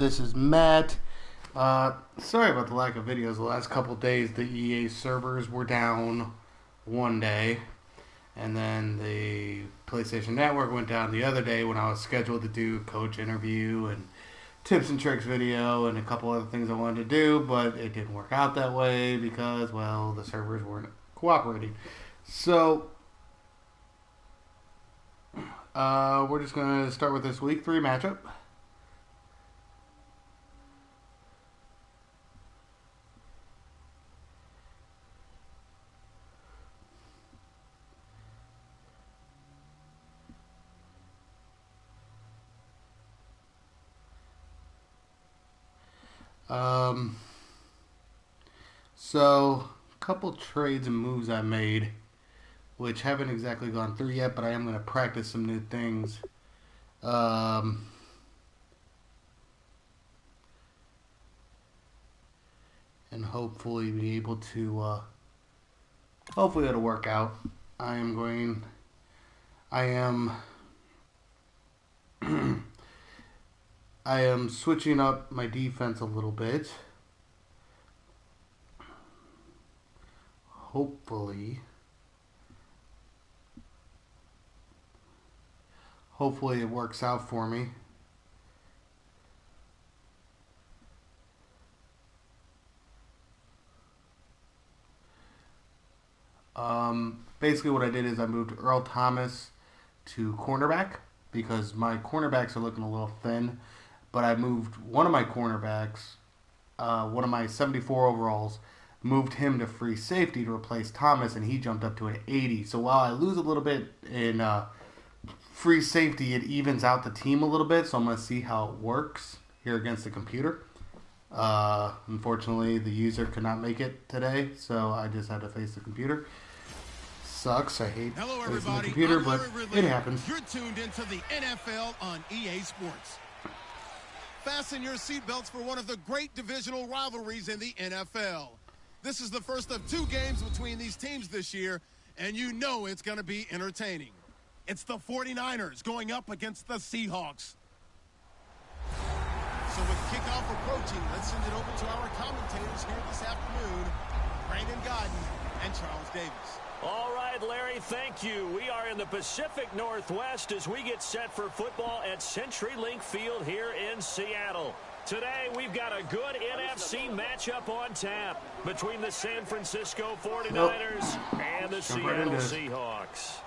This is Matt. Sorry about the lack of videos. The last couple days, the EA servers were down one day, and then the PlayStation Network went down the other day when I was scheduled to do a coach interview and tips and tricks video and a couple other things I wanted to do, but it didn't work out that way because, well, the servers weren't cooperating. So, we're just going to start with this week 3 matchup. So, a couple trades and moves I made, which haven't exactly gone through yet, but I am going to practice some new things. And hopefully be able to, hopefully it'll work out. I am I am switching up my defense a little bit. Hopefully it works out for me. Basically what I did is I moved Earl Thomas to cornerback because my cornerbacks are looking a little thin. But I moved one of my cornerbacks, one of my 74 overalls, moved him to free safety to replace Thomas, and he jumped up to an 80. So while I lose a little bit in free safety, it evens out the team a little bit. So I'm going to see how it works here against the computer. Unfortunately, the user could not make it today, so I just had to face the computer. Sucks. I hate facing the computer, but it happens. You're tuned into the NFL on EA Sports. Fasten your seatbelts for one of the great divisional rivalries in the NFL. This is the first of 2 games between these teams this year, and you know it's going to be entertaining. It's the 49ers going up against the Seahawks. So with kickoff approaching, let's send it over to our commentators here this afternoon, Brandon Godden and Charles Davis. All right, Larry, thank you. We are in the Pacific Northwest as we get set for football at CenturyLink Field here in Seattle. Today, we've got a good NFC matchup on tap between the San Francisco 49ers and the Seattle Seahawks.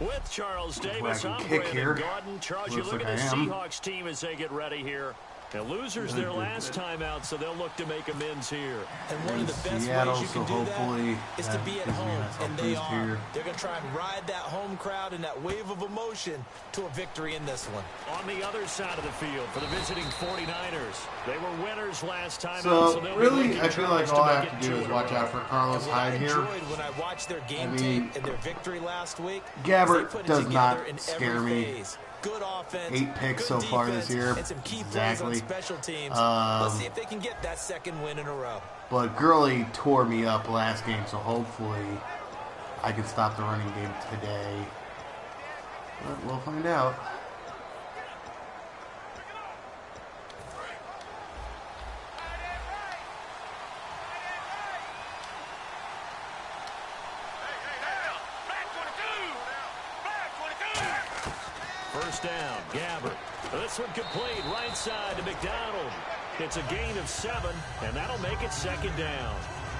With Charles Davis, I'm Brandon Godden. Charles, you look at the Seahawks team as they get ready here. The losers their last time out, so they'll look to make amends here. And one of the best ways you can do that is to be at home, and they are. They're going to try and ride that home crowd and that wave of emotion to a victory in this one. On the other side of the field for the visiting 49ers, they were winners last time out. So really, I feel like all I have to do is watch out for Carlos Hyde here. When I watched their game tape and their victory last week, Gabbert does not scare me. Phase. Good offense, 8 picks so far this year. And some key plays on special teams. Let's see if they can get that second win in a row. But Gurley tore me up last game, so hopefully I can stop the running game today. But we'll find out. First down, Gabbert. This one complete, right side to McDonald. It's a gain of 7, and that'll make it second down.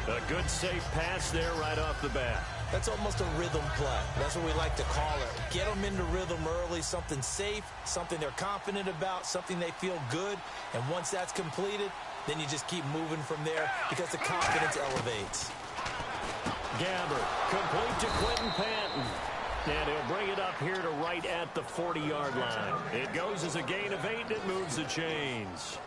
A good, safe pass there right off the bat. That's almost a rhythm play. That's what we like to call it. Get them into rhythm early, something safe, something they're confident about, something they feel good. And once that's completed, then you just keep moving from there because the confidence elevates. Gabbert, complete to Quentin Patton. And he'll bring it up here to right at the 40-yard line. It goes as a gain of 8, and it moves the chains.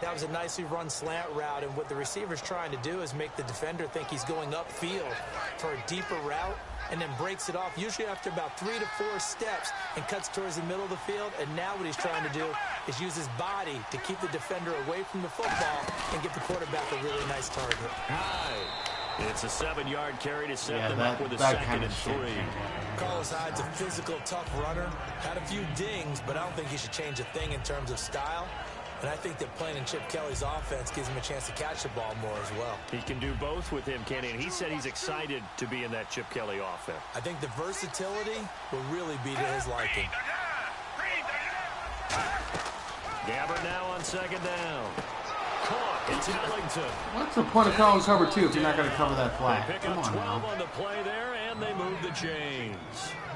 That was a nicely run slant route, and what the receiver's trying to do is make the defender think he's going upfield for a deeper route, and then breaks it off, usually after about 3 to 4 steps, and cuts towards the middle of the field. And now what he's trying to do is use his body to keep the defender away from the football and get the quarterback a really nice target. High. It's a 7-yard carry to set them up with a second and 3. Carlos Hyde's a physical, tough runner. Had a few dings, but I don't think he should change a thing in terms of style. And I think that playing in Chip Kelly's offense gives him a chance to catch the ball more as well. He can do both with him, Kenny, and he said he's excited to be in that Chip Kelly offense. I think the versatility will really be to his liking. Gabbert now on second down. Caught. It's Ellington. What's the point of calling cover 2 if you're not going to cover that flag? They pick up 12 on the play there, and they move the chains.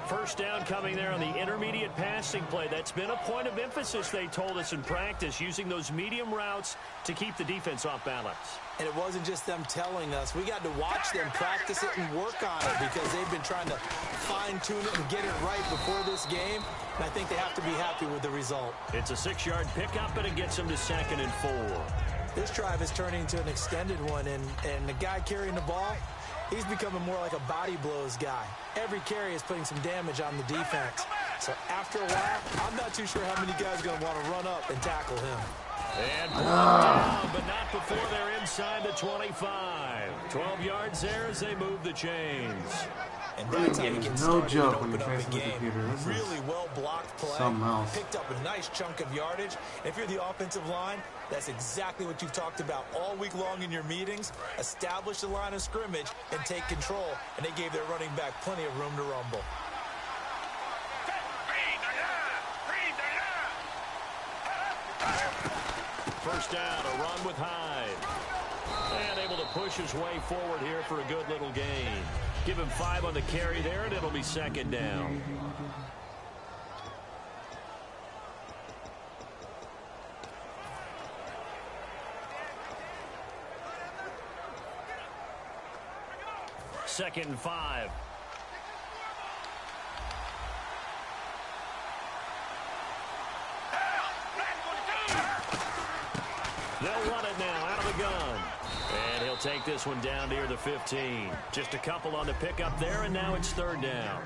First down coming there on the intermediate passing play. That's been a point of emphasis, they told us in practice, using those medium routes to keep the defense off balance. And it wasn't just them telling us. We got to watch them practice it and work on it because they've been trying to fine-tune it and get it right before this game. And I think they have to be happy with the result. It's a 6-yard pickup, and it gets them to 2nd and 4. This drive is turning into an extended one, and the guy carrying the ball, he's becoming more like a body blows guy. Every carry is putting some damage on the defense. So after a while, I'm not too sure how many guys are going to want to run up and tackle him. And brought down, but not before they're inside the 25. 12 yards there as they move the chains. And that's how you get started no joke and when open you're up a facing the game. computer. This Really is well-blocked play. something else. Picked up a nice chunk of yardage. If you're the offensive line, that's exactly what you've talked about all week long in your meetings. Establish the line of scrimmage and take control. And they gave their running back plenty of room to rumble. First down, a run with Hyde. And able to push his way forward here for a good little gain. Give him 5 on the carry there, and it'll be 2nd down. Second and 5. They'll run it now out of the gun. And he'll take this one down near the 15. Just a couple on the pickup there, and now it's 3rd down.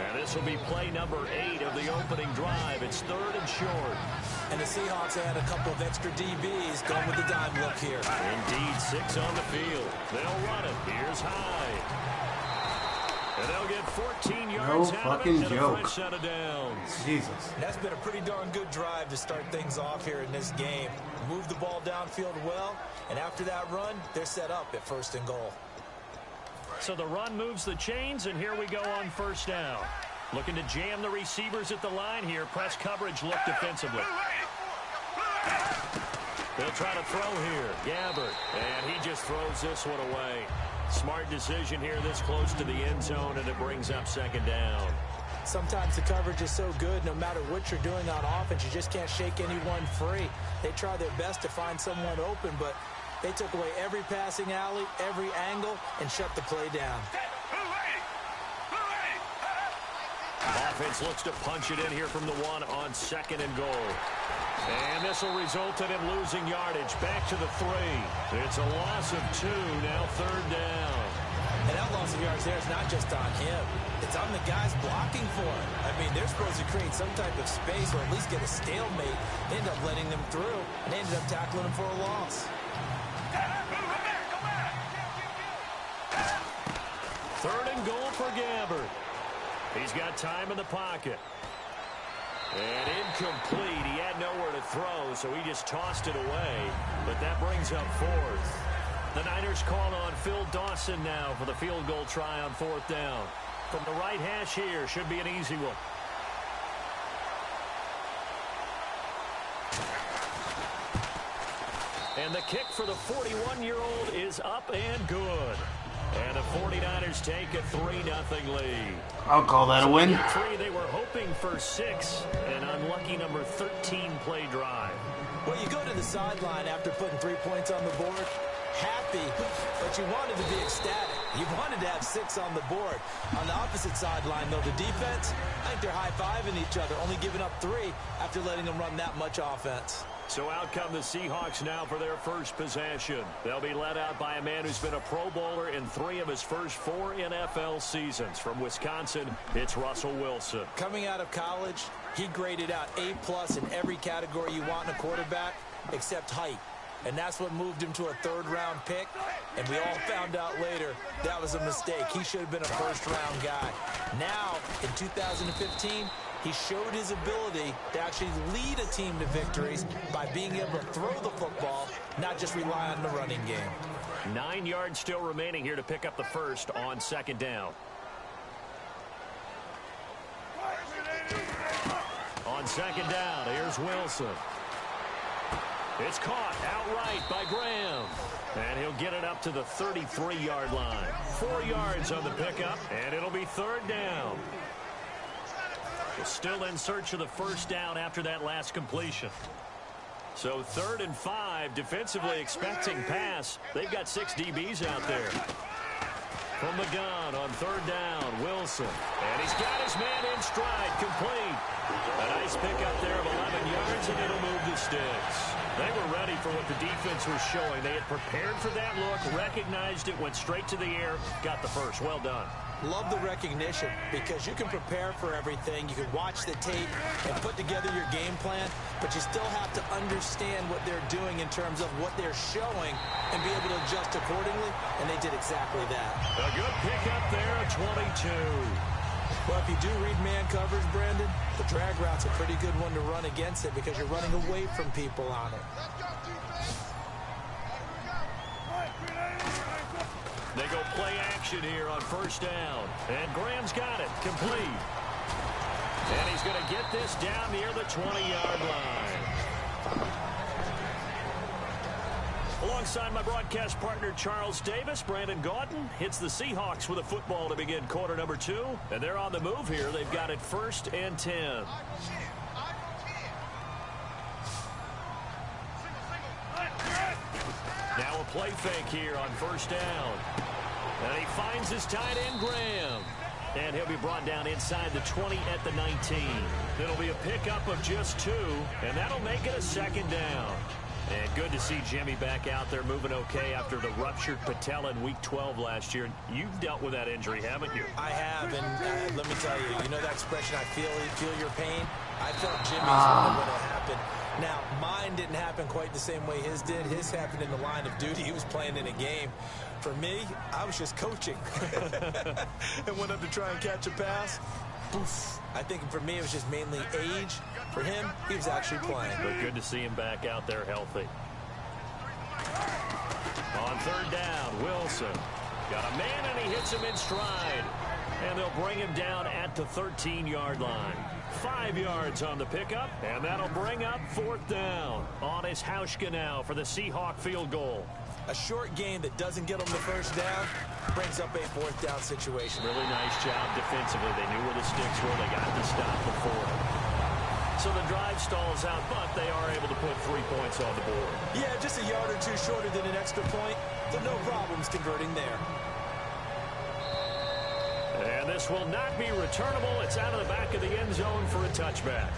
And this will be play number 8 of the opening drive. It's 3rd and short. And the Seahawks add a couple of extra DBs going with the dime look here. Indeed, 6 on the field. They'll run it. Here's Hyde. And they'll get 14 yards out of it to the fresh set of downs. Jesus. That's been a pretty darn good drive to start things off here in this game. Move the ball downfield well, and after that run, they're set up at 1st and goal. So the run moves the chains, and here we go on 1st down. Looking to jam the receivers at the line here. Press coverage look defensively. They'll try to throw here. Gabbert. And he just throws this one away. Smart decision here this close to the end zone, and it brings up 2nd down. Sometimes the coverage is so good, no matter what you're doing on offense, you just can't shake anyone free. They try their best to find someone open, but they took away every passing alley, every angle, and shut the play down. Offense looks to punch it in here from the 1 on 2nd and goal. And this will result in him losing yardage. Back to the 3. It's a loss of 2, now 3rd down. And that loss of yards there is not just on him. It's on the guys blocking for him. I mean, they're supposed to create some type of space or at least get a stalemate. They end up letting them through, and they ended up tackling him for a loss. 3rd and goal for Gabbert. He's got time in the pocket. And incomplete. He had nowhere to throw, so he just tossed it away. But that brings up 4th. The Niners call on Phil Dawson now for the field goal try on 4th down. From the right hash here, should be an easy one. And the kick for the 41-year-old is up and good. And the 49ers take a 3-0 lead. I'll call that a win. They were hoping for 6, an unlucky number 13 play drive. Well, you go to the sideline after putting 3 points on the board, happy, but you wanted to be ecstatic. You wanted to have 6 on the board. On the opposite sideline, though, the defense, I think they're high-fiving each other, only giving up 3 after letting them run that much offense. So out come the Seahawks now for their first possession. They'll be led out by a man who's been a Pro Bowler in 3 of his first 4 NFL seasons. From Wisconsin, it's Russell Wilson. Coming out of college, he graded out A+ in every category you want in a quarterback except height. And that's what moved him to a 3rd-round pick. And we all found out later that was a mistake. He should have been a 1st-round guy. Now, in 2015, He showed his ability to actually lead a team to victories by being able to throw the football, not just rely on the running game. 9 yards still remaining here to pick up the first on second down. On second down, here's Wilson. It's caught outright by Graham. And he'll get it up to the 33-yard line. 4 yards on the pickup, and it'll be third down. Still in search of the first down after that last completion. So 3rd and 5, defensively expecting pass. They've got 6 DBs out there. From the gun on third down, Wilson. And he's got his man in stride, complete. A nice pickup there of 11 yards, and it'll move the sticks. They were ready for what the defense was showing. They had prepared for that look, recognized it, went straight to the air, got the first. Well done. Love the recognition because you can prepare for everything. You can watch the tape and put together your game plan, but you still have to understand what they're doing in terms of what they're showing and be able to adjust accordingly, and they did exactly that. A good pickup there at 22. Well, if you do read man coverage, Brandon, the drag route's a pretty good one to run against it because you're running away from people on it. They go play action here on first down. And Graham's got it. Complete. And he's going to get this down near the 20-yard line. Alongside my broadcast partner, Charles Davis, Brandon Gaudin hits the Seahawks with a football to begin quarter number 2. And they're on the move here. They've got it 1st and 10. Now a play fake here on first down. And he finds his tight end, Graham. And he'll be brought down inside the 20 at the 19. It'll be a pickup of just 2, and that'll make it a second down. And good to see Jimmy back out there moving okay after the ruptured patella in Week 12 last year. You've dealt with that injury, haven't you? I have, and let me tell you, you know that expression, I feel your pain? I felt Jimmy's when it happened. Now, mine didn't happen quite the same way his did. His happened in the line of duty. He was playing in a game. For me, I was just coaching. And went up to try and catch a pass. Poof. I think for me, it was just mainly age. For him, he was actually playing. But good to see him back out there healthy. On third down, Wilson. Got a man, and he hits him in stride. And they'll bring him down at the 13-yard line. 5 yards on the pickup, and that'll bring up 4th down. On his Hauschka now for the Seahawk field goal. A short game that doesn't get them the first down brings up a 4th down situation. Really nice job defensively. They knew where the sticks were. They got the stop before. So the drive stalls out, but they are able to put 3 points on the board. Yeah, just a yard or 2 shorter than an extra point. So no problems converting there. And this will not be returnable. It's out of the back of the end zone for a touchback.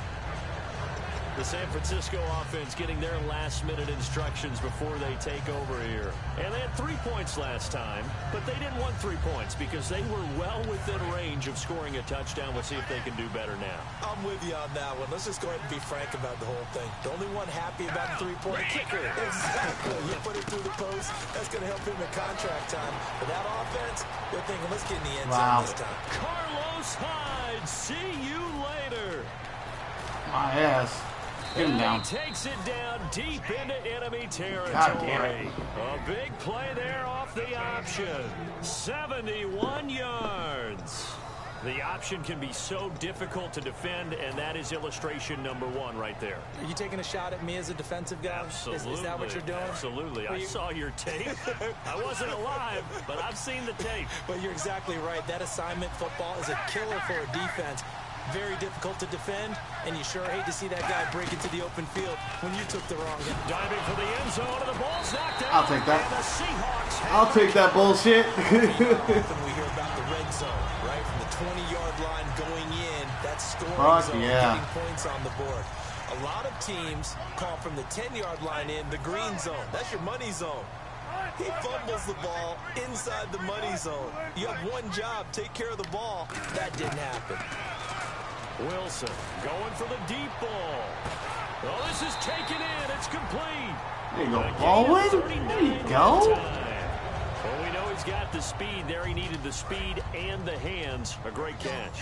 The San Francisco offense getting their last-minute instructions before they take over here. And they had 3 points last time, but they didn't want 3 points because they were well within range of scoring a touchdown. We'll see if they can do better now. I'm with you on that one. Let's just go ahead and be frank about the whole thing. The only one happy about the 3-point kicker. Exactly. You put it through the post. That's going to help him in contract time. But that offense, they're thinking, let's get in the end zone this time. Carlos Hyde, see you later. My ass. Get him down. He takes it down deep into enemy territory. God damn it. A big play there off the option. 71 yards. The option can be so difficult to defend, and that is illustration number 1 right there. Are you taking a shot at me as a defensive guy? Absolutely. Is that what you're doing? Absolutely. I saw your tape. I wasn't alive, but I've seen the tape. But you're exactly right. That assignment football is a killer for a defense. Very difficult to defend, and you sure hate to see that guy break into the open field when you took the wrong hit. Diving for the end zone, and the ball's knocked out. I'll take that. And the Seahawks I'll take that bullshit. Often we hear about the red zone, right? From the 20-yard line going in, that's scoring zone, getting points on the board. A lot of teams call from the 10-yard line in the green zone. That's your money zone. He fumbles the ball inside the money zone. You have one job, take care of the ball. That didn't happen. Wilson going for the deep ball. Oh, this is taken in. It's complete. There you go, Baldwin. There you go. Well, we know he's got the speed there. He needed the speed and the hands. A great catch.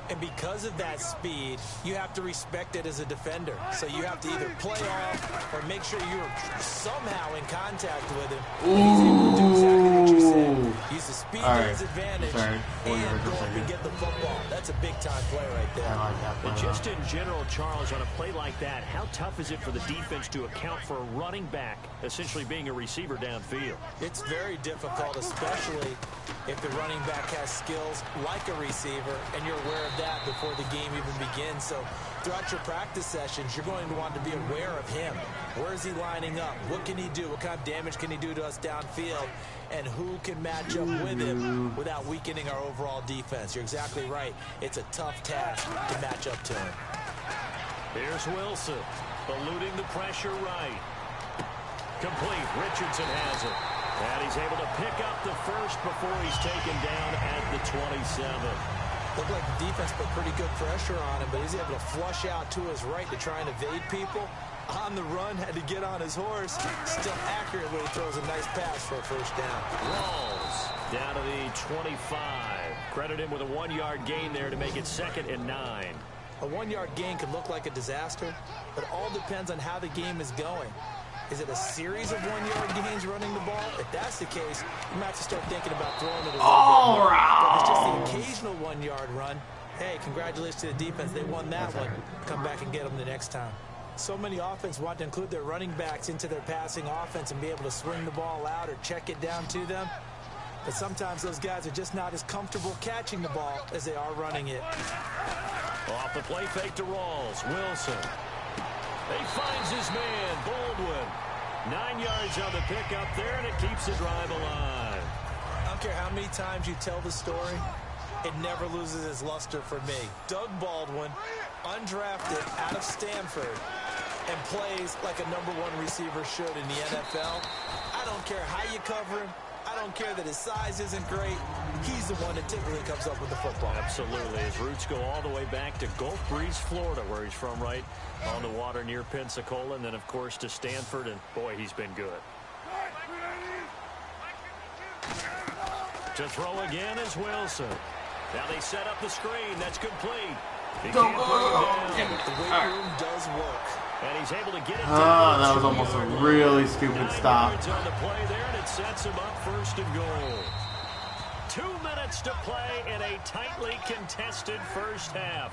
And because of that speed, you have to respect it as a defender. So you have to either play off or make sure you're somehow in contact with him. He's able to do exactly what you said. Use the speed to his advantage and go up and get the football. That's a big-time play right there. I like that play. But just in general, Charles, on a play like that, how tough is it for the defense to account for a running back essentially being a receiver downfield? It's very difficult, especially if the running back has skills like a receiver, and you're aware of that before the game even begins. So throughout your practice sessions, you're going to want to be aware of him. Where is he lining up? What can he do? What kind of damage can he do to us downfield? And who can match up with him without weakening our overall defense? You're exactly right. It's a tough task to match up to him. Here's Wilson, eluding the pressure right. Complete. Richardson has it. And he's able to pick up the first before he's taken down at the 27. Looked like the defense put pretty good pressure on him, but he's able to flush out to his right to try and evade people. On the run, had to get on his horse. Still accurately throws a nice pass for a first down. Rawls down to the 25. Credit him with a 1-yard gain there to make it 2nd and 9. A 1-yard gain could look like a disaster, but it all depends on how the game is going. Is it a series of 1-yard gains running the ball? If that's the case, you might have to start thinking about throwing it a little bit more. But if it's just the occasional 1-yard run, hey, congratulations to the defense. They won that one. Come back and get them the next time. So many offenses want to include their running backs into their passing offense and be able to swing the ball out or check it down to them. But sometimes those guys are just not as comfortable catching the ball as they are running it. Off the play fake to Rawls. Wilson. He finds his man, Baldwin. 9 yards on the pickup there, and it keeps the drive alive. I don't care how many times you tell the story, it never loses its luster for me. Doug Baldwin, undrafted out of Stanford, and plays like a #1 receiver should in the NFL. I don't care how you cover him. I don't care that his size isn't great. He's the one that typically comes up with the football. Absolutely. His roots go all the way back to Gulf Breeze, Florida, where he's from, right on the water near Pensacola, and then, of course, to Stanford, and, boy, he's been good. To throw again is Wilson. Now they set up the screen. That's complete. He can't bring him down. The weight room does work. And he's able to get it. That was almost a really stupid stop. On the play there, and it sets him up 1st and goal. 2 minutes to play in a tightly contested first half.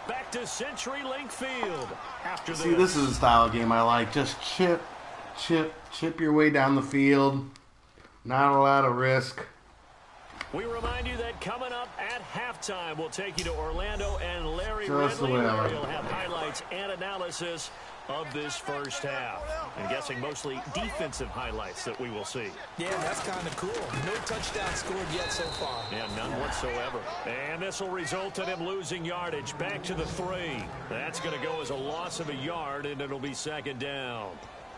Back to CenturyLink Field after this. See, this is a style game I like. Just chip your way down the field. Not a lot of risk. We remind you that coming up at halftime, we'll take you to Orlando and Larry Just Ridley, the way I where like he'll it. have highlights and analysis of this first half. I'm guessing mostly defensive highlights that we will see. Yeah, that's kind of cool. No touchdown scored yet so far. Yeah, none whatsoever. And this will result in him losing yardage. Back to the 3. That's going to go as a loss of a yard, and it'll be 2nd down.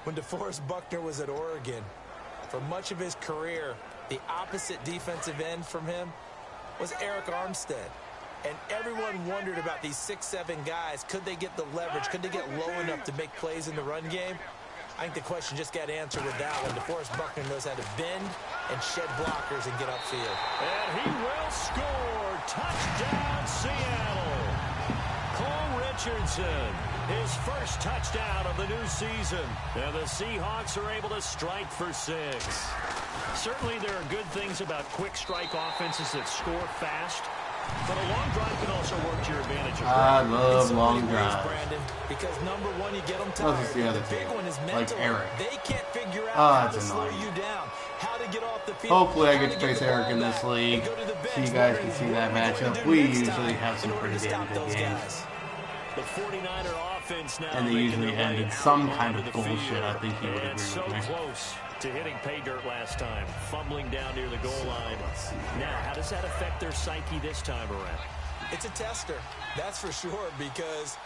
When DeForest Buckner was at Oregon, for much of his career, the opposite defensive end from him was Eric Armstead. And everyone wondered about these 6'7" guys. Could they get the leverage? Could they get low enough to make plays in the run game? I think the question just got answered with that one. DeForest Buckner knows how to bend and shed blockers and get upfield. And he will score. Touchdown, Seattle. Cole Richardson, his first touchdown of the new season. And the Seahawks are able to strike for 6. Certainly there are good things about quick strike offenses that score fast. But a long drive can also work to your advantage. I love long drives. Brandon, because #1, you get them tired. The other the big two, one is like mental. Eric. They can't figure out how to that's slow annoying. you down, how to get off the field. Hopefully I how get to face the ball Eric in this back, league, and go to the bench so you guys can wondering see what that we're going matchup. to do We next usually time have some in order pretty to damn stop good those games. guys. The 49er offense now. And they making usually their end way in out some kind onto of the bullshit. field. I think he would And agree so with me. close to hitting pay dirt last time, fumbling down near the goal line. Now, how does that affect their psyche this time around? It's a tester, that's for sure, because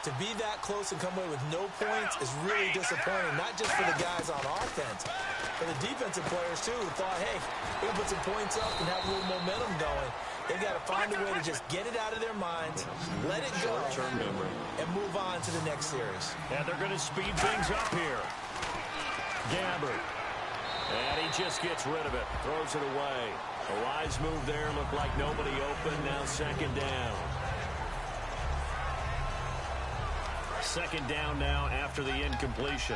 to be that close and come away with no points is really disappointing, not just for the guys on offense, but the defensive players, too, who thought, hey, we can put some points up and have a little momentum going. They've got to find a way to just get it out of their minds, let it go, Short-term memory. and move on to the next series. And they're going to speed things up here. Gabbard. And he just gets rid of it. Throws it away. A wise move there. Looked like nobody open. Now 2nd down. Second down now after the incompletion.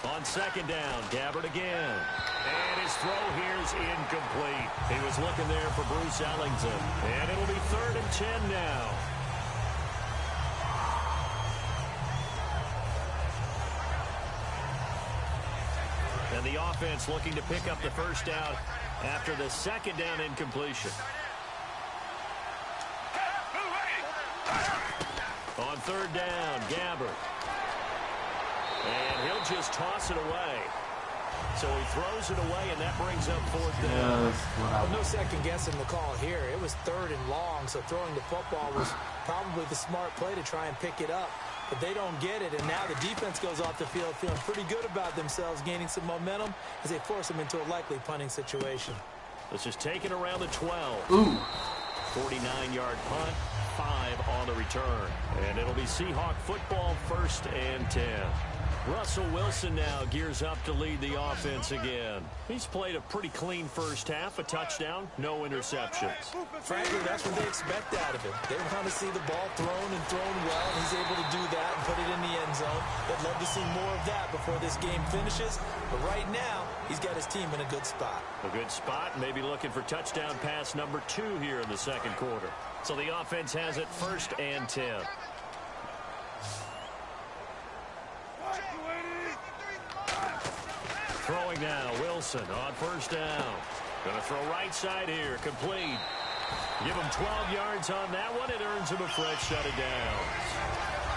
On second down, Gabbert again. And his throw here's incomplete. He was looking there for Bruce Ellington. And it'll be 3rd and 10 now. And the offense looking to pick up the first down after the second down incompletion. On 3rd down, Gabbert. And he'll just toss it away. So he throws it away, and that brings up 4th down. No second guessing the call here. It was 3rd and long, so throwing the football was probably the smart play to try and pick it up. But they don't get it, and now the defense goes off the field feeling pretty good about themselves, gaining some momentum as they force them into a likely punting situation. This is taken around the 12. Ooh. 49-yard punt, 5 on the return. And it'll be Seahawk football, 1st and 10. Russell Wilson now gears up to lead the offense again. He's played a pretty clean first half, a touchdown, no interceptions. Frankly, that's what they expect out of him. They want to see the ball thrown and thrown well, and he's able to do that and put it in the end zone. They'd love to see more of that before this game finishes. But right now, he's got his team in a good spot. A good spot, maybe looking for touchdown pass number 2 here in the second quarter. So the offense has it 1st and 10. Throwing now, Wilson on 1st down. Going to throw right side here, complete. Give him 12 yards on that one. It earns him a fresh set of downs.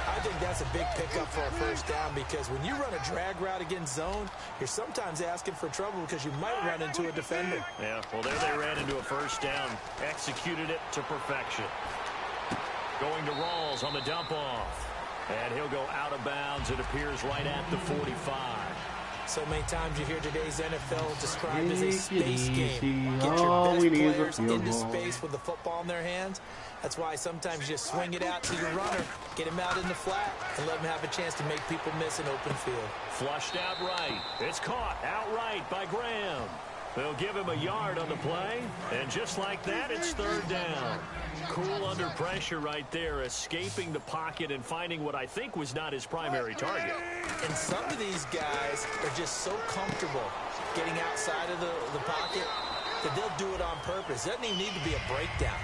I think that's a big pickup for a 1st down because when you run a drag route against zone, you're sometimes asking for trouble because you might run into a defender. Yeah, well, there they ran into a 1st down. Executed it to perfection. Going to Rawls on the dump off. And he'll go out of bounds, it appears, right at the 45. So many times you hear today's NFL described as a space game. Get your best players into space with the football in their hands. That's why sometimes you just swing it out to your runner, get him out in the flat, and let him have a chance to make people miss an open field. Flushed out right. It's caught outright by Graham. They'll give him a yard on the play, and just like that, it's 3rd down. Cool under pressure right there, escaping the pocket and finding what I think was not his primary target. And some of these guys are just so comfortable getting outside of the pocket that they'll do it on purpose. It doesn't even need to be a breakdown.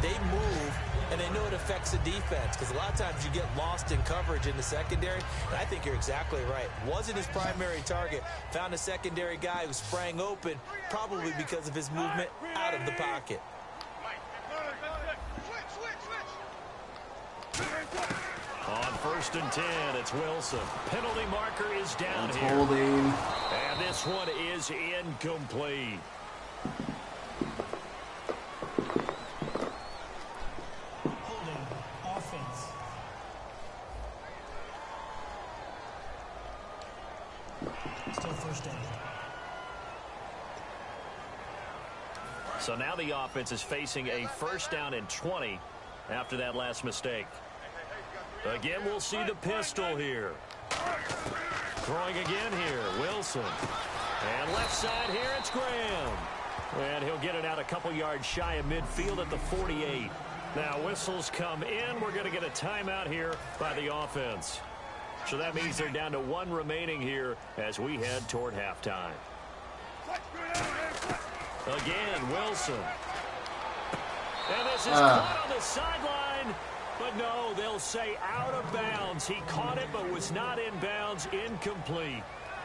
They move, and they know it affects the defense because a lot of times you get lost in coverage in the secondary, and I think you're exactly right. Wasn't his primary target. Found a secondary guy who sprang open, probably because of his movement out of the pocket. On 1st and 10, it's Wilson. Penalty marker is down here. Holding. And this one is incomplete. Holding. Offense. Still 1st down. So now the offense is facing a 1st down and 20 after that last mistake. Again, we'll see the pistol here. Throwing again here, Wilson. And left side here, it's Graham. And he'll get it out a couple yards shy of midfield at the 48. Now whistles come in. We're going to get a timeout here by the offense. So that means they're down to 1 remaining here as we head toward halftime. Again, Wilson. And this is caught on the sideline. But no, they'll say out of bounds. He caught it but was not in bounds. Incomplete.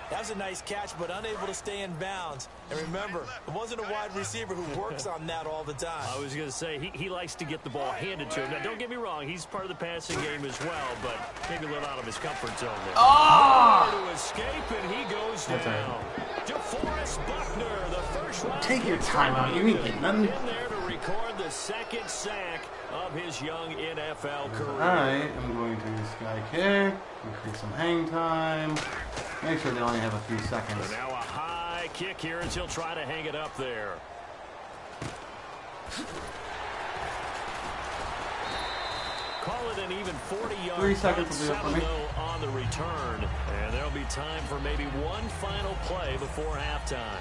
That was a nice catch, but unable to stay in bounds. And remember, it wasn't a wide receiver who works on that all the time. I was going to say, he likes to get the ball handed to him. Now, don't get me wrong, he's part of the passing game as well, but maybe a little out of his comfort zone there. Oh! To escape, and he goes down. DeForest Buckner, the first round. Take your time out. You ain't getting nothing. In there to record the 2nd sack of his young NFL career. Alright, I'm going to sky kick, increase some hang time, make sure they only have a few seconds. So now a high kick here as he'll try to hang it up there. Call it an even 40-yard 3 seconds will do it for me. on the return. And there'll be time for maybe one final play before halftime.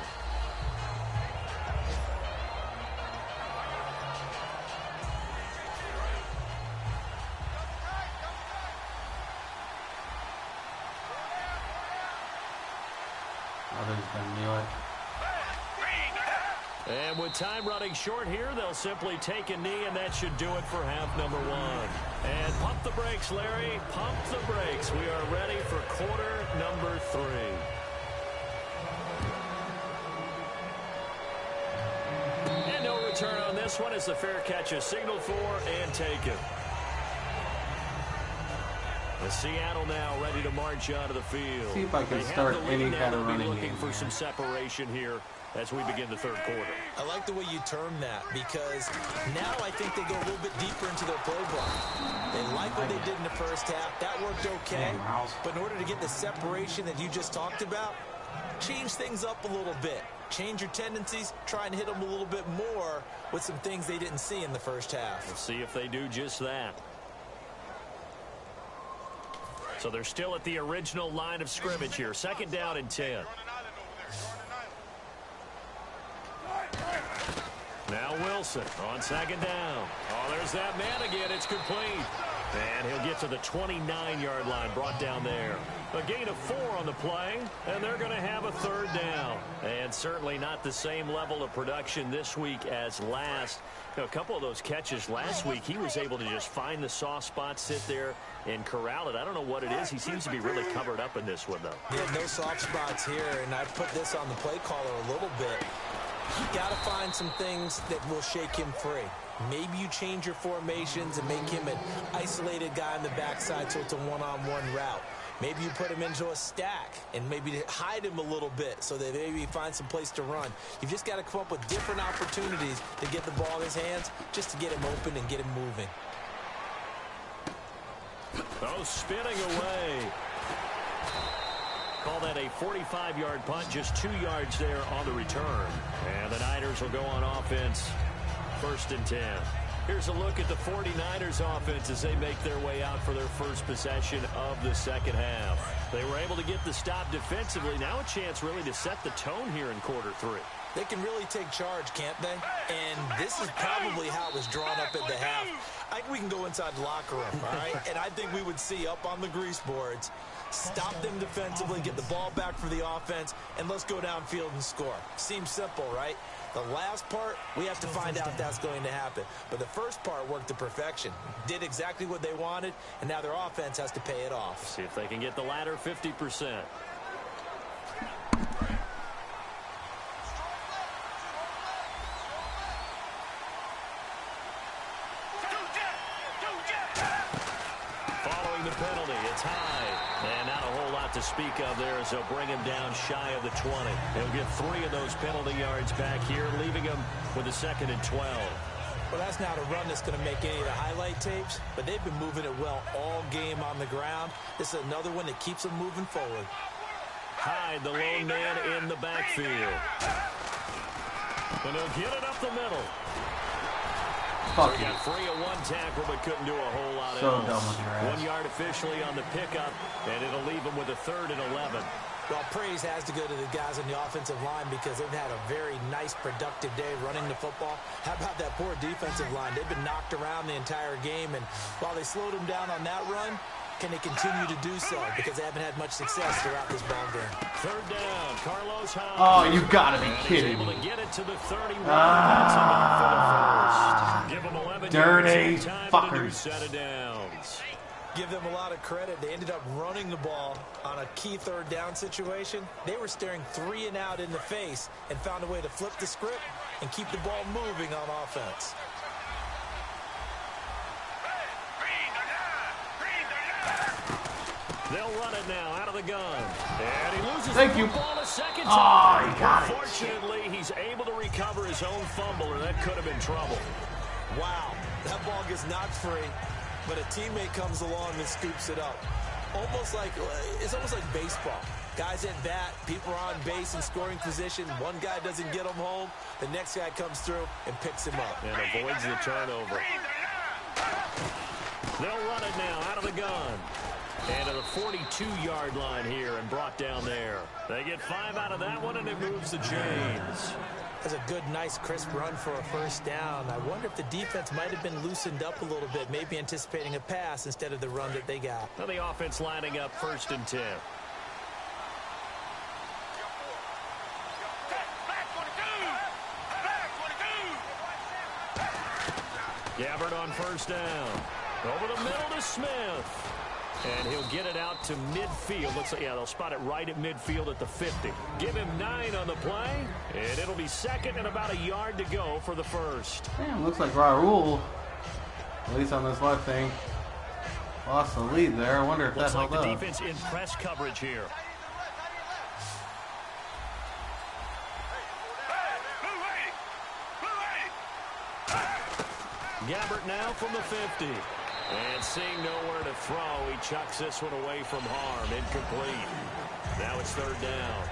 they're just going to kneel it. And with time running short here, they'll simply take a knee, and that should do it for half number one. And pump the brakes, Larry. Pump the brakes. We are ready for quarter number 3. And no return on this one as the fair catch is signaled for and taken. And Seattle now ready to march out of the field. See if I can start any kind of running looking game for some separation here as we begin the third quarter. I like the way you term that, because now I think they go a little bit deeper into their play block. They like what they did in the first half. That worked okay. But in order to get the separation that you just talked about, change things up a little bit. Change your tendencies, try and hit them a little bit more with some things they didn't see in the first half. We'll see if they do just that. So they're still at the original line of scrimmage here. 2nd down and 10. Now Wilson on 2nd down. Oh, there's that man again. It's complete. And he'll get to the 29-yard line, brought down there. A gain of 4 on the play, and they're going to have a 3rd down. And certainly not the same level of production this week as last. You know, a couple of those catches last week, he was able to just find the soft spot, sit there, and corral it. I don't know what it is. He seems to be really covered up in this one, though. Yeah, no soft spots here, and I put this on the play caller a little bit. You got to find some things that will shake him free. Maybe you change your formations and make him an isolated guy on the backside so it's a one-on-one route. Maybe you put him into a stack and maybe hide him a little bit so that maybe he finds some place to run. You've just got to come up with different opportunities to get the ball in his hands just to get him open and get him moving. Oh, spinning away. Call that a 45-yard punt, just 2 yards there on the return. And the Niners will go on offense, 1st and 10. Here's a look at the 49ers offense as they make their way out for their first possession of the second half. They were able to get the stop defensively. Now a chance really to set the tone here in quarter 3. They can really take charge, can't they? And this is probably how it was drawn up at the half. I think we can go inside the locker room, all right? And I think we would see up on the grease boards, stop them defensively, get the ball back for the offense, and let's go downfield and score. Seems simple, right? The last part, we have to find out if that's going to happen. But the first part worked to perfection. Did exactly what they wanted, and now their offense has to pay it off. See if they can get the latter 50%. Following the penalty, it's high. And not a whole lot to speak of there as they'll bring him down shy of the 20. He'll get 3 of those penalty yards back here, leaving him with a 2nd and 12. Well, that's not a run that's going to make any of the highlight tapes, but they've been moving it well all game on the ground. This is another one that keeps them moving forward. Hyde, the lone man in the backfield. And he'll get it up the middle. Fuck so he you. got 3 of 1 tackle, but couldn't do a whole lot So else. dumb with your ass. 1 yard officially on the pickup, and it'll leave him with a 3rd and 11. Well, praise has to go to the guys on the offensive line because they've had a very nice, productive day running the football. How about that poor defensive line? They've been knocked around the entire game, and while they slowed them down on that run, can they continue to do so? Because they haven't had much success throughout this ball game. 3rd down, Carlos Hyde. Oh, you gotta be kidding able me. to get it to the 31. That's enough for the first. Give them 11 Dirty yards, time to do fuckers. set of downs. Give them a lot of credit. They ended up running the ball on a key 3rd down situation. They were staring 3 and out in the face and found a way to flip the script and keep the ball moving on offense. They'll run it now out of the gun. And he loses Thank the you. football a second Oh, time. he got it. Fortunately, he's able to recover his own fumble, or that could have been trouble. Wow, that ball gets knocked free, but a teammate comes along and scoops it up. It's almost like baseball. Guys at bat, people are on base in scoring position. One guy doesn't get him home. The next guy comes through and picks him up. And avoids the turnover. They'll run it now out of the gun. And to the 42-yard line here and brought down there. They get 5 out of that one, and it moves the chains. That's a good, nice, crisp run for a 1st down. I wonder if the defense might have been loosened up a little bit, maybe anticipating a pass instead of the run that they got. Now the offense lining up 1st and 10. Gabbert on first down. Over the middle to Smith. And he'll get it out to midfield. Looks like, yeah, they'll spot it right at midfield at the 50. Give him 9 on the play, and it'll be second and about a yard to go for the first. Damn, looks like Raul, at least on this left thing, lost the lead there. I wonder if that held Looks like the up. defense in press coverage here. Gabbert now from the 50. And seeing nowhere to throw, he chucks this one away from harm. Incomplete. Now it's third down.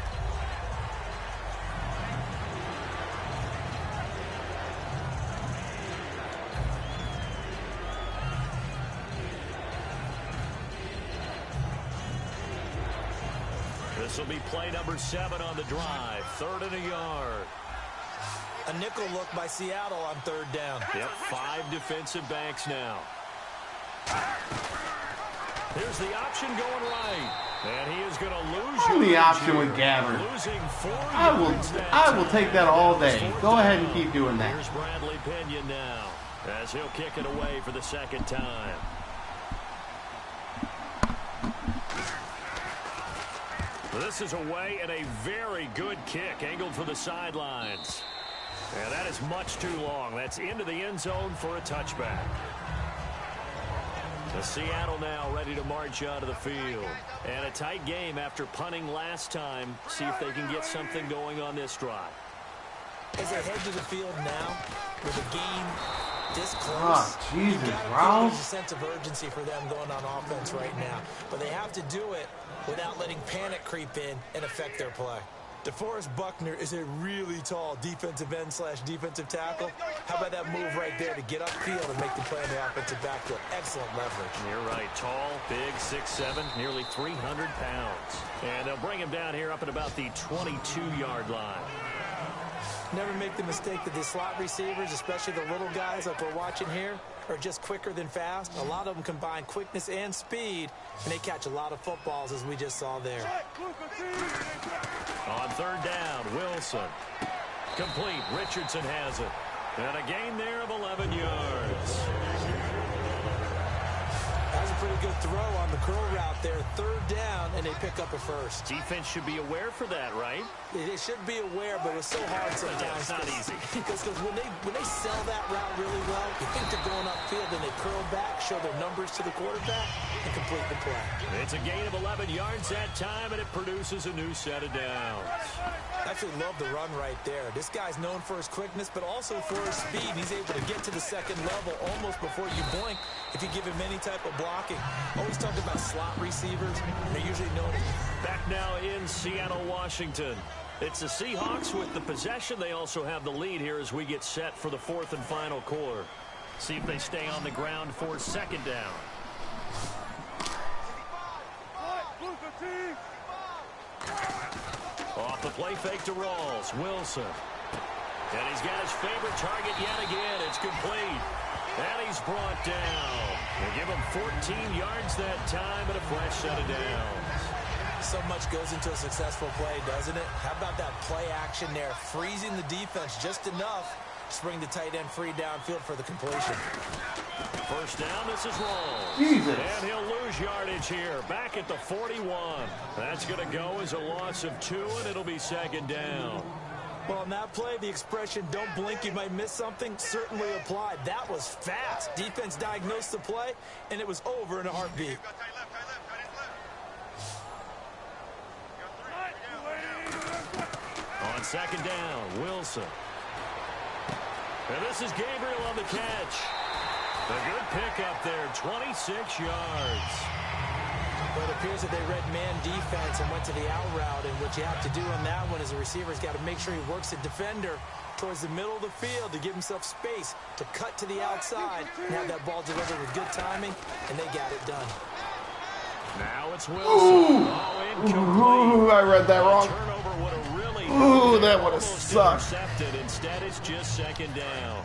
This will be play number 7 on the drive. 3rd and a yard. A nickel look by Seattle on third down. Yep, 5 defensive backs now. Here's the option going right. And he is going to lose the option here. with Gabbert. Losing 4 I will take that all day. Go ahead and keep doing that. Here's Bradley Pinion now as he'll kick it away for the second time. This is away and a very good kick angled for the sidelines. And that is much too long. That's into the end zone for a touchback. The Seattle now ready to march out of the field. And a tight game after punting last time. See if they can get something going on this drive. As they head to the field now, with the game this close, Oh, Jesus, there's a Raul. sense of urgency for them going on offense right now. But they have to do it without letting panic creep in and affect their play. DeForest Buckner is a really tall defensive end / defensive tackle. How about that move right there to get upfield and make the play in the offensive backfield? Excellent leverage. You're right. Tall, big, 6'7", nearly 300 pounds. And they'll bring him down here up at about the 22-yard line. Never make the mistake that the slot receivers, especially the little guys like we're watching here, are just quicker than fast. A lot of them combine quickness and speed, and they catch a lot of footballs, as we just saw there. On third down, Wilson. Complete. Richardson has it. And a gain there of 11 yards. That was a pretty good throw on the curl route there. Third down, and they pick up a first. Defense should be aware for that, right? They should be aware, but it's so hard sometimes. Yeah, it's not easy. Because when they sell that route really well, you think they're going upfield, and they curl back, show their numbers to the quarterback, and complete the play. It's a gain of 11 yards that time, and it produces a new set of downs. I actually love the run right there. This guy's known for his quickness, but also for his speed. He's able to get to the second level almost before you blink if you give him any type of blocking. Always talk about slot receivers. They're usually known as... Back now in Seattle, Washington. It's the Seahawks with the possession. They also have the lead here as we get set for the 4th and final quarter. See if they stay on the ground for second down. Off the play fake to Rawls. Wilson. And he's got his favorite target yet again. It's complete. And he's brought down. We'll give him 14 yards that time and a fresh set of downs. So much goes into a successful play, doesn't it? How about that play action there? Freezing the defense just enough to bring the tight end free downfield for the completion. First down, this is Rawls. Jesus. And he'll lose yardage here. Back at the 41. That's going to go as a loss of 2, and it'll be second down. Well, on that play, the expression, don't blink, you might miss something, certainly applied. That was fast. Defense diagnosed the play, and it was over in a heartbeat. On second down, Wilson. And this is Gabriel on the catch. A good pickup there, 26 yards. But it appears that they read man defense and went to the out route, and what you have to do on that one is the receiver's got to make sure he works the defender towards the middle of the field to give himself space to cut to the outside and have that ball delivered with good timing, and they got it done. Now it's Wilson. Oh, incomplete. Ooh, I read that wrong. Turnover would have really Ooh, that would have almost sucked. intercepted. Instead, it's just second down.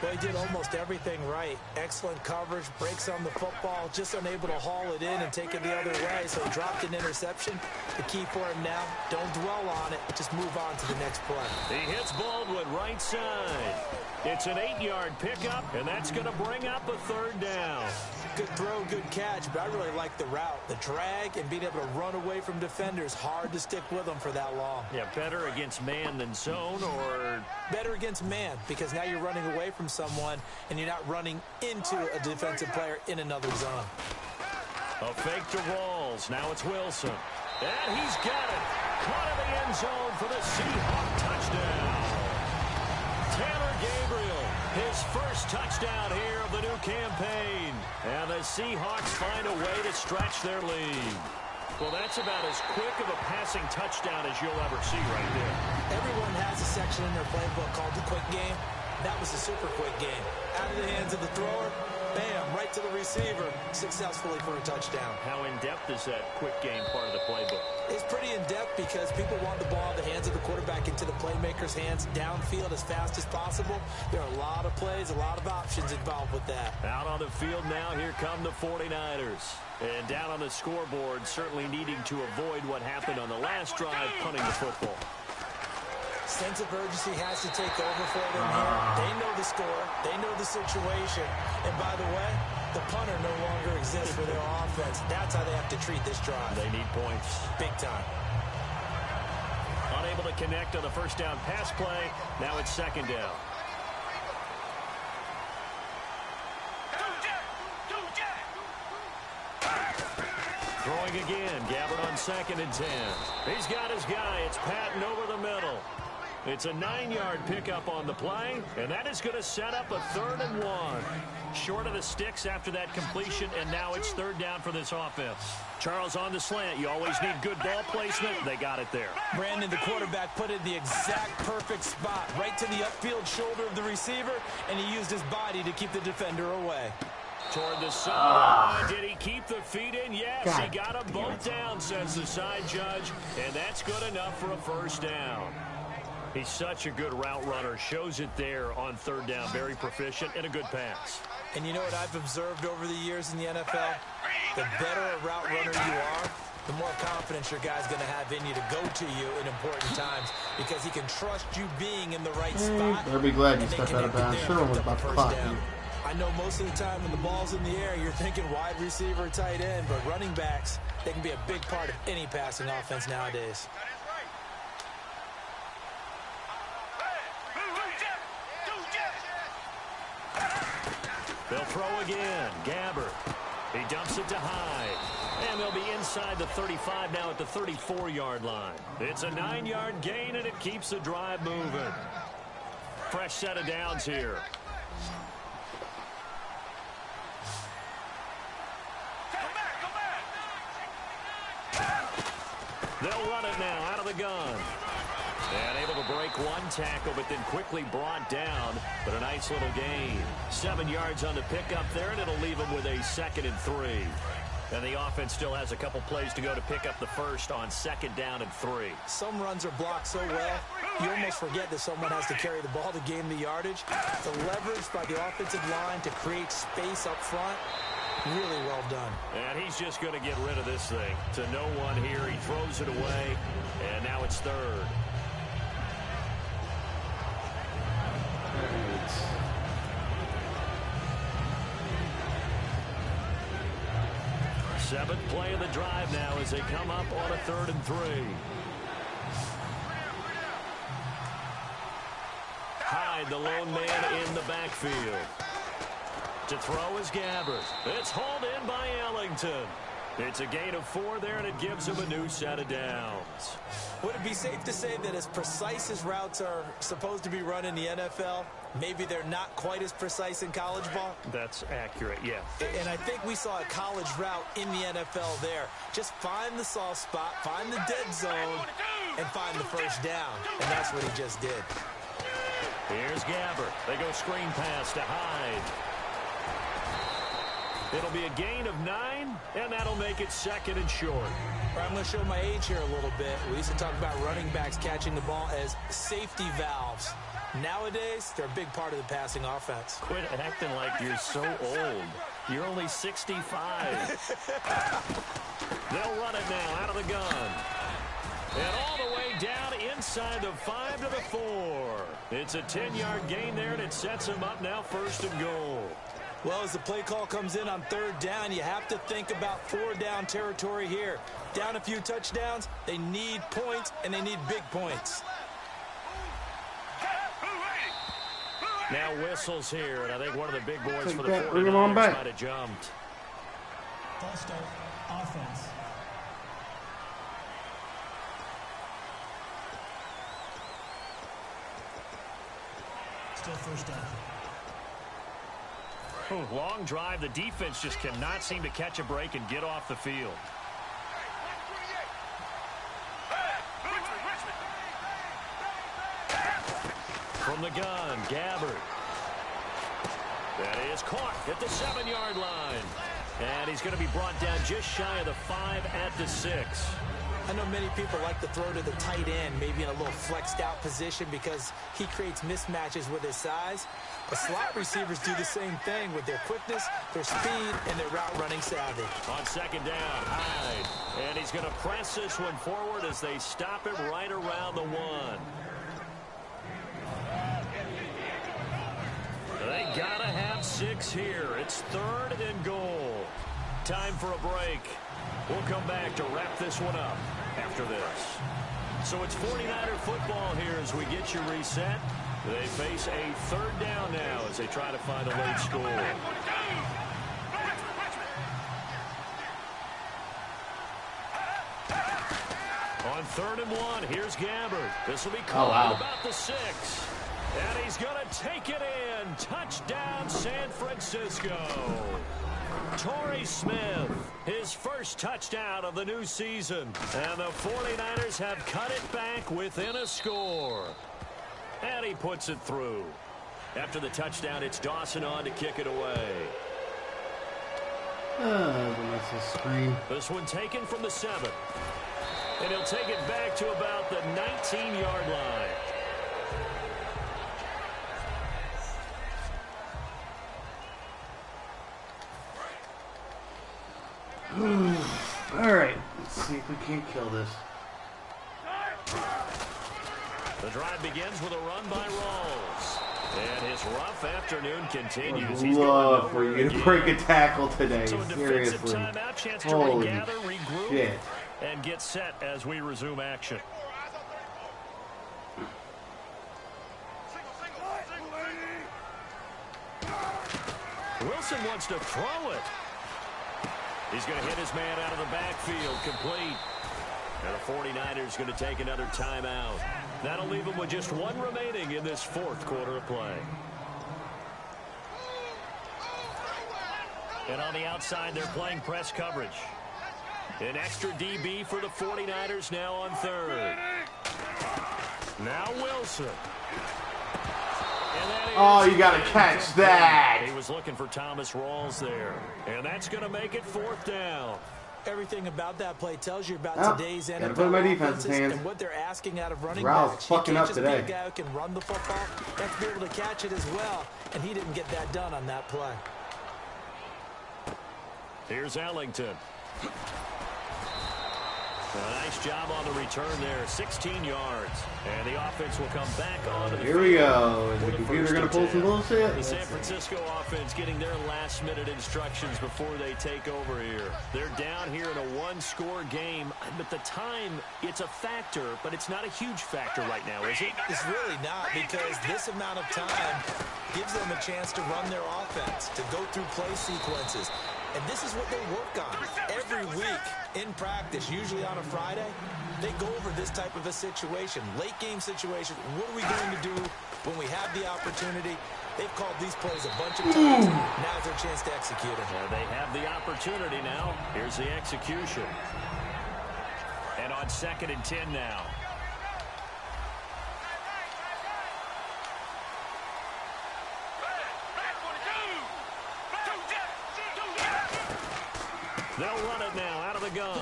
Well, he did almost everything right. Excellent coverage, breaks on the football, just unable to haul it in and take it the other way, so he dropped an interception. The key for him now, don't dwell on it, just move on to the next play. He hits Baldwin right side. It's an 8-yard pickup, and that's going to bring up a third down. Good throw, good catch, but I really like the route. The drag and being able to run away from defenders, hard to stick with them for that long. Yeah, better against man than zone, or... Better against man, because now you're running away from someone, and you're not running into a defensive player in another zone. A fake to Rawls. Now it's Wilson. And he's got it. Caught in the end zone for the Seahawks touchdown. Taylor Gabriel, his first touchdown here of the new campaign. And the Seahawks find a way to stretch their lead. Well, that's about as quick of a passing touchdown as you'll ever see right there. Everyone has a section in their playbook called the quick game. That was a super quick game. Out of the hands of the thrower, bam, right to the receiver, successfully for a touchdown. How in-depth is that quick game part of the playbook? It's pretty in-depth because people want the ball in the hands of the quarterback into the playmaker's hands downfield as fast as possible. There are a lot of plays, a lot of options involved with that. Out on the field now, here come the 49ers. And down on the scoreboard, certainly needing to avoid what happened on the last drive, punting the football. Sense of urgency has to take over for them here. They know the score. They know the situation. And by the way, the punter no longer exists for their offense. That's how they have to treat this drive. They need points. Big time. Unable to connect on the first down pass play. Now it's second down. Throwing again. Gabbard on 2nd and 10. He's got his guy. It's Patton over the middle. It's a 9-yard pickup on the play, and that is going to set up a 3rd and 1. Short of the sticks after that completion, and now it's 3rd down for this offense. Charles, on the slant, you always need good ball placement. They got it there. Brandon, the quarterback, put it in the exact perfect spot, right to the upfield shoulder of the receiver, and he used his body to keep the defender away. Toward the side. Did he keep the feet in? Yes, God, he got them both down, says the side judge, and that's good enough for a first down. He's such a good route runner. Shows it there on 3rd down. Very proficient and a good pass. And you know what I've observed over the years in the NFL? The better a route runner you are, the more confidence your guy's going to have in you to go to you in important times because he can trust you being in the right spot. Better be glad you stepped out of bounds. Sherman was about to clock you. I know most of the time when the ball's in the air, you're thinking wide receiver, tight end, but running backs, they can be a big part of any passing offense nowadays. They'll throw again. Gabbard. He dumps it to Hyde. And they'll be inside the 35 now at the 34-yard line. It's a 9-yard gain, and it keeps the drive moving. Fresh set of downs here. They'll run it now out of the gun. And able to break one tackle, but then quickly brought down. But a nice little gain. 7 yards on the pickup there, and it'll leave him with a 2nd and 3. And the offense still has a couple plays to go to pick up the first on 2nd down and 3. Some runs are blocked so well, you almost forget that someone has to carry the ball to gain the yardage. The leverage by the offensive line to create space up front, really well done. And he's just going to get rid of this thing. To no one here. He throws it away, and now it's 3rd. Seventh play of the drive now as they come up on a 3rd and 3. Hyde, the lone man in the backfield. To throw is Gabbard. It's hauled in by Ellington. It's a gain of 4 there, and it gives him a new set of downs. Would it be safe to say that as precise as routes are supposed to be run in the NFL, maybe they're not quite as precise in college ball? That's accurate, yeah. And I think we saw a college route in the NFL there. Just find the soft spot, find the dead zone, and find the first down. And that's what he just did. Here's Gabbard. They go screen pass to Hyde. It'll be a gain of 9, and that'll make it 2nd and short. I'm going to show my age here a little bit. We used to talk about running backs catching the ball as safety valves. Nowadays, they're a big part of the passing offense. Quit acting like you're so old. You're only 65. They'll run it now out of the gun. And all the way down inside the 5 to the 4. It's a 10-yard gain there, and it sets them up now 1st and goal. Well, as the play call comes in on 3rd down, you have to think about 4-down territory here. Down a few touchdowns, they need points, and they need big points. Now whistles here, and I think one of the big boys Take for the that, 49ers bring him on back. might have jumped. False start. Offense. Still 1st down. Long drive. The defense just cannot seem to catch a break and get off the field. From the gun, Gabbard. That is caught at the 7-yard line. And he's going to be brought down just shy of the 5 at the 6. I know many people like to throw to the tight end, maybe in a little flexed out position because he creates mismatches with his size. The slot receivers do the same thing with their quickness, their speed, and their route running savvy. On 2nd down, Hyde. And he's going to press this one forward as they stop him right around the 1. They gotta have 6 here. It's 3rd and goal. Time for a break. We'll come back to wrap this one up after this. So it's 49er football here as we get you reset. They face a 3rd down now as they try to find a late score. On 3rd and 1, here's Gabbard. This will be called at about the 6. And he's going to take it in. Touchdown, San Francisco. Torrey Smith, his first touchdown of the new season. And the 49ers have cut it back within a score. And he puts it through. After the touchdown, it's Dawson on to kick it away. That's a screen. This one taken from the 7. And he'll take it back to about the 19-yard line. All right, let's see if we can't kill this. The drive begins with a run by Rawls. And his rough afternoon continues. I'd love for you to break a tackle today, so a seriously. Timeout, chance to Holy regather, regroup, shit. and get set as we resume action. Wilson wants to throw it. He's going to hit his man out of the backfield, complete. And the 49ers going to take another timeout. That'll leave them with just 1 remaining in this 4th quarter of play. And on the outside, they're playing press coverage. An extra DB for the 49ers now on 3rd. Now Wilson. Oh, you got to catch that. He was looking for Thomas Rawls there. And that's going to make it 4th down. Everything about that play tells you about today's gotta put my NFL defense's offenses hands. and what they're asking out of running Rawls backs. You fucking can't up just today. be a guy who can run the football. You have to be able to catch it as well, and he didn't get that done on that play. Here's Ellington. A nice job on the return there, 16 yards. And the offense will come back on to the Here we go. Is the computer going to pull some bullshit? The San Francisco offense getting their last-minute instructions before they take over here. They're down here in a 1-score game. But the time, it's a factor, but it's not a huge factor right now, is it? It's really not, because this amount of time gives them a chance to run their offense, to go through play sequences. And this is what they work on every week in practice, usually on a Friday. They go over this type of a situation, late game situation. What are we going to do when we have the opportunity? They've called these plays a bunch of times. Now's their chance to execute it. They have the opportunity now. Here's the execution. And on 2nd and 10 now. They'll run it now out of the gun.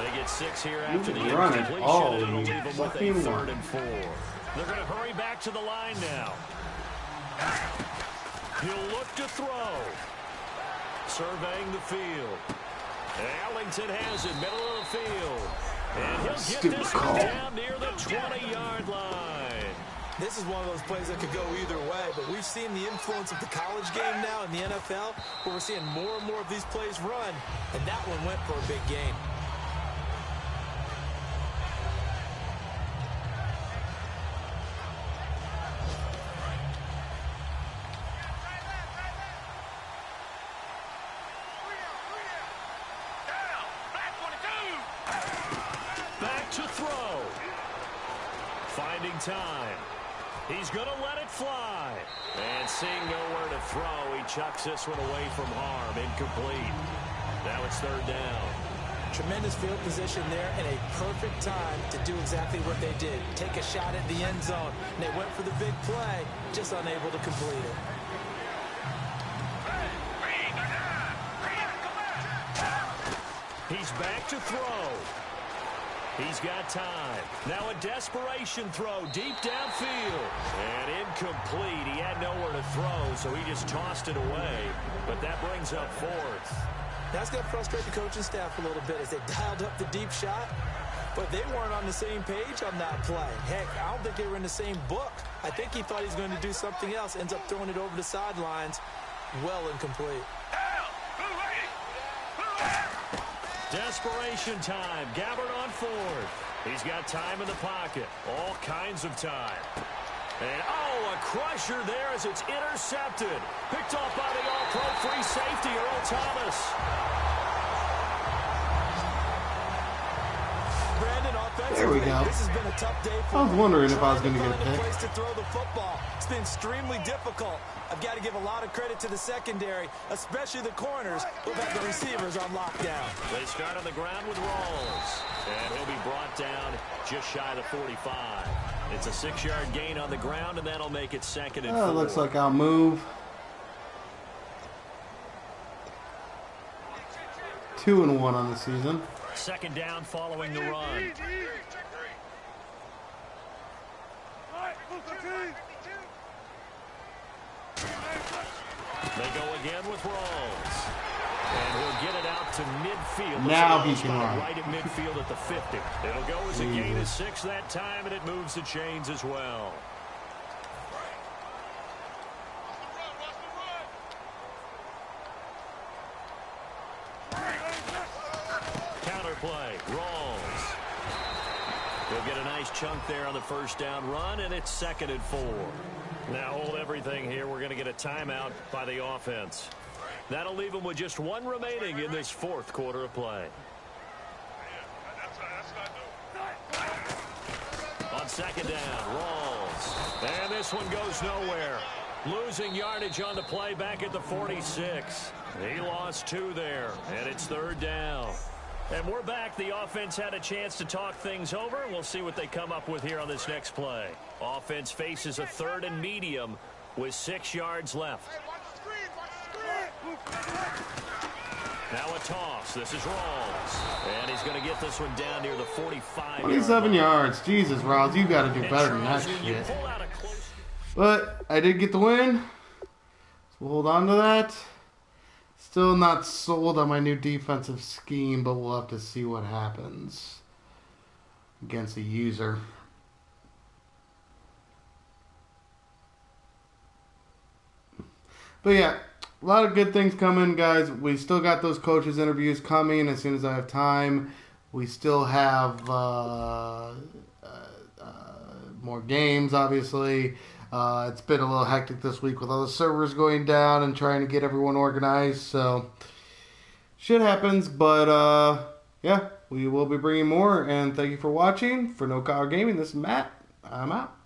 They get 6 here after the run it. incompletion, Oh, and it'll leave them with a fucking 3rd and 4. They're going to hurry back to the line now. He'll look to throw. Surveying the field. Ellington has it, middle of the field. And he'll get this one down near the 20-yard line. This is one of those plays that could go either way, but we've seen the influence of the college game now in the NFL, where we're seeing more and more of these plays run, and that one went for a big gain. Back to throw. Finding time. He's going to let it fly. And seeing nowhere to throw, he chucks this one away from harm. Incomplete. Now it's 3rd down. Tremendous field position there and a perfect time to do exactly what they did. Take a shot at the end zone. And they went for the big play, just unable to complete it. He's back to throw. He's got time. Now a desperation throw deep downfield. And incomplete. He had nowhere to throw, so he just tossed it away. But that brings up 4th. That's going to frustrate the coaching staff a little bit as they dialed up the deep shot. But they weren't on the same page on that play. Heck, I don't think they were in the same book. I think he thought he was going to do something else. Ends up throwing it over the sidelines. Well incomplete. Desperation time. Gabbard on 4th. He's got time in the pocket. All kinds of time. And, a crusher there as it's intercepted. Picked off by the all-pro free safety, Earl Thomas. Brandon, There we go. This has been a tough day for I was wondering if I was going to get a find a pick. place to throw the football. It's been extremely difficult. I've got to give a lot of credit to the secondary, especially the corners who've had the receivers on lockdown. They start on the ground with Rawls. And he'll be brought down just shy of the 45. It's a 6-yard gain on the ground, and that'll make it 2nd and 4. Looks like I'll move. 2-1 on the season. 2nd down following the run. They go again with Rawls. And he'll get it out to midfield. Now he can run. Right at midfield at the 50. It'll go as a gain of 6 that time, and it moves the chains as well. Counterplay. Rawls. He'll get a nice chunk there on the 1st down run, and it's 2nd and 4. Now hold everything here. We're going to get a timeout by the offense. That'll leave them with just 1 remaining in this 4th quarter of play. On 2nd down, Rawls. And this one goes nowhere. Losing yardage on the play back at the 46. He lost 2 there, and it's 3rd down. And we're back. The offense had a chance to talk things over. We'll see what they come up with here on this next play. Offense faces a 3rd and medium with 6 yards left. Now a toss. This is Rawls. And he's going to get this one down near the 45. 27 yards. Jesus, Rawls, you got to do better than that shit. But I did get the win. So we'll hold on to that. Still not sold on my new defensive scheme, but we'll have to see what happens against a user. But yeah, a lot of good things coming, guys. We still got those coaches' interviews coming as soon as I have time. We still have more games, obviously. It's been a little hectic this week with all the servers going down and trying to get everyone organized. So, shit happens. But, yeah, we will be bringing more. And thank you for watching. For No Collar Gaming, this is Matt. I'm out.